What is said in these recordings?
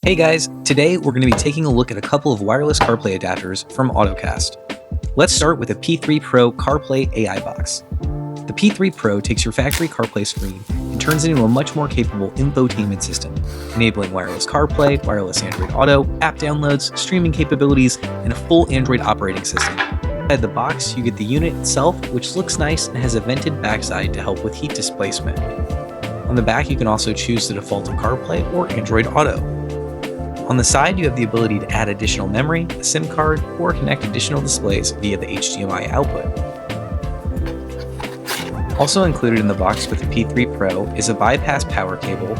Hey guys, today we're going to be taking a look at a couple of wireless CarPlay adapters from Ottocast. Let's start with the P3 Pro CarPlay AI box. The P3 Pro takes your factory CarPlay screen and turns it into a much more capable infotainment system, enabling wireless CarPlay, wireless Android Auto, app downloads, streaming capabilities, and a full Android operating system. Inside the box, you get the unit itself, which looks nice and has a vented backside to help with heat displacement. On the back, you can also choose the default of CarPlay or Android Auto. On the side, you have the ability to add additional memory, a SIM card, or connect additional displays via the HDMI output. Also included in the box with the P3 Pro is a bypass power cable,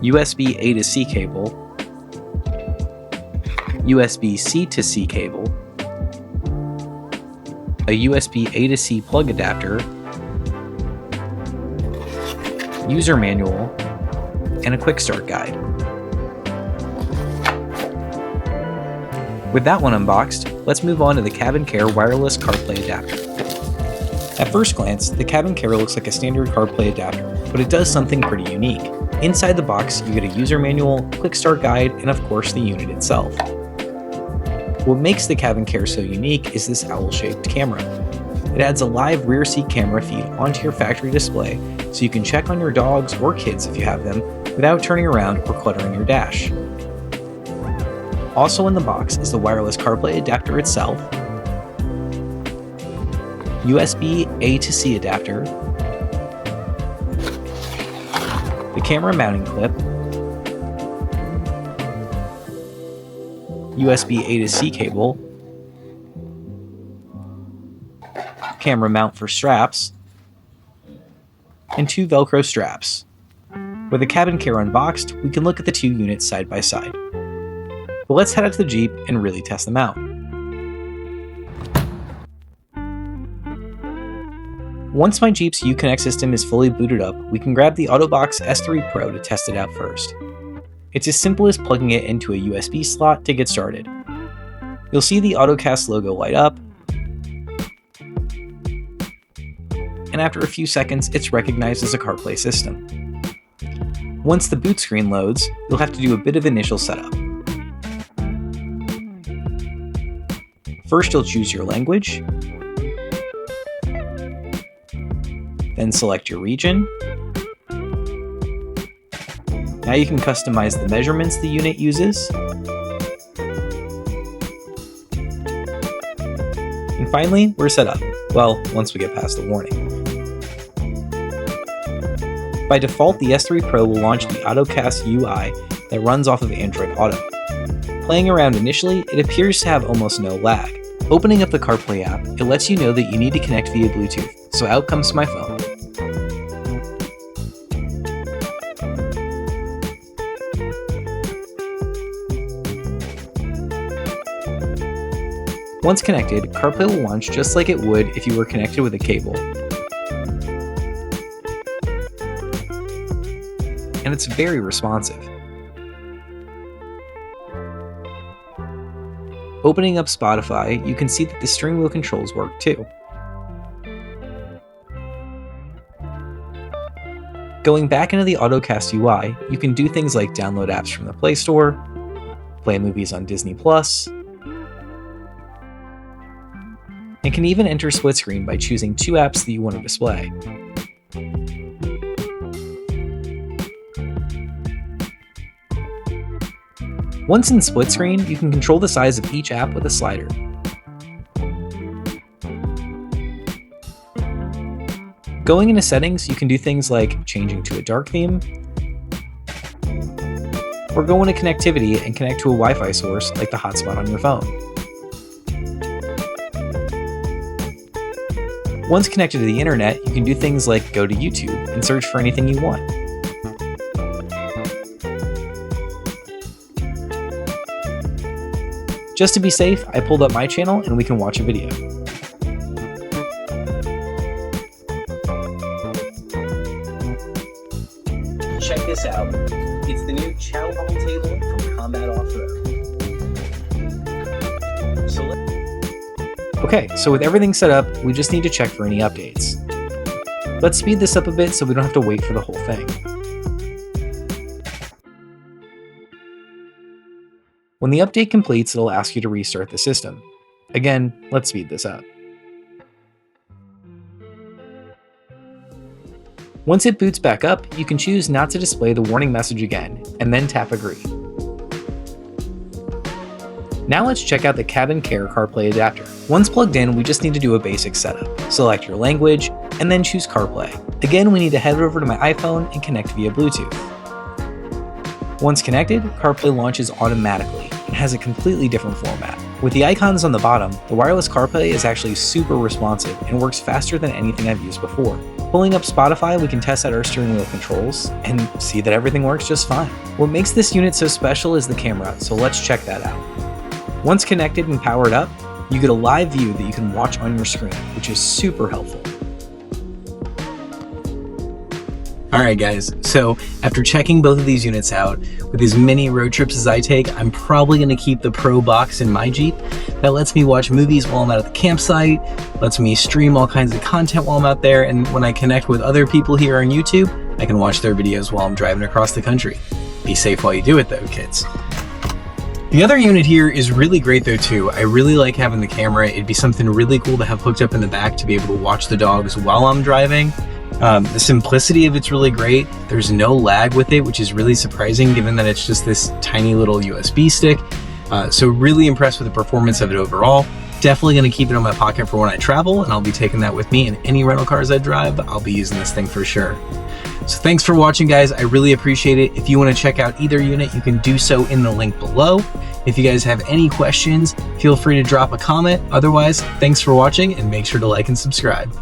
USB A to C cable, USB C to C cable, a USB A to C plug adapter, user manual, and a quick start guide. With that one unboxed, let's move on to the Cabin Care wireless CarPlay adapter. At first glance, the Cabin Care looks like a standard CarPlay adapter, but it does something pretty unique. Inside the box, you get a user manual, quick start guide, and of course the unit itself. What makes the Cabin Care so unique is this owl-shaped camera. It adds a live rear seat camera feed onto your factory display, so you can check on your dogs or kids if you have them, without turning around or cluttering your dash. Also in the box is the wireless CarPlay adapter itself, USB A to C adapter, the camera mounting clip, USB A to C cable, camera mount for straps, and two Velcro straps. With the Cabin Care unboxed, we can look at the two units side by side. But let's head out to the Jeep and really test them out. Once my Jeep's Uconnect system is fully booted up, we can grab the Ottobox S3 Pro to test it out first. It's as simple as plugging it into a USB slot to get started. You'll see the Ottocast logo light up, and after a few seconds, it's recognized as a CarPlay system. Once the boot screen loads, you'll have to do a bit of initial setup. First, you'll choose your language, then select your region. Now you can customize the measurements the unit uses. And finally, we're set up. Well, once we get past the warning. By default, the S3 Pro will launch the Ottocast UI that runs off of Android Auto. Playing around initially, it appears to have almost no lag. Opening up the CarPlay app, it lets you know that you need to connect via Bluetooth, so out comes my phone. Once connected, CarPlay will launch just like it would if you were connected with a cable. And it's very responsive. Opening up Spotify, you can see that the steering wheel controls work too. Going back into the Ottocast UI, you can do things like download apps from the Play Store, play movies on Disney+, and can even enter split screen by choosing two apps that you want to display. Once in split screen, you can control the size of each app with a slider. Going into settings, you can do things like changing to a dark theme, or go into connectivity and connect to a Wi-Fi source like the hotspot on your phone. Once connected to the internet, you can do things like go to YouTube and search for anything you want. Just to be safe, I pulled up my channel and we can watch a video. Check this out. It's the new Chow Hall table from Combat Off-Road. Okay, so with everything set up, we just need to check for any updates. Let's speed this up a bit so we don't have to wait for the whole thing. When the update completes, it'll ask you to restart the system. Again, let's speed this up. Once it boots back up, you can choose not to display the warning message again, and then tap Agree. Now let's check out the Cabin Care CarPlay adapter. Once plugged in, we just need to do a basic setup. Select your language, and then choose CarPlay. Again, we need to head over to my iPhone and connect via Bluetooth. Once connected, CarPlay launches automatically and has a completely different format. With the icons on the bottom, the wireless CarPlay is actually super responsive and works faster than anything I've used before. Pulling up Spotify, we can test out our steering wheel controls and see that everything works just fine. What makes this unit so special is the camera, so let's check that out. Once connected and powered up, you get a live view that you can watch on your screen, which is super helpful. Alright guys, so after checking both of these units out, with as many road trips as I take, I'm probably going to keep the Pro box in my Jeep. That lets me watch movies while I'm out at the campsite, lets me stream all kinds of content while I'm out there, and when I connect with other people here on YouTube, I can watch their videos while I'm driving across the country. Be safe while you do it though, kids. The other unit here is really great though too. I really like having the camera. It'd be something really cool to have hooked up in the back to be able to watch the dogs while I'm driving. The simplicity of it's really great. There's no lag with it, which is really surprising given that it's just this tiny little USB stick. So really impressed with the performance of it overall. Definitely going to keep it in my pocket for when I travel, and I'll be taking that with me in any rental cars I drive. I'll be using this thing for sure. So thanks for watching guys, I really appreciate it. If you want to check out either unit, you can do so in the link below. If you guys have any questions, feel free to drop a comment. Otherwise, thanks for watching and make sure to like and subscribe.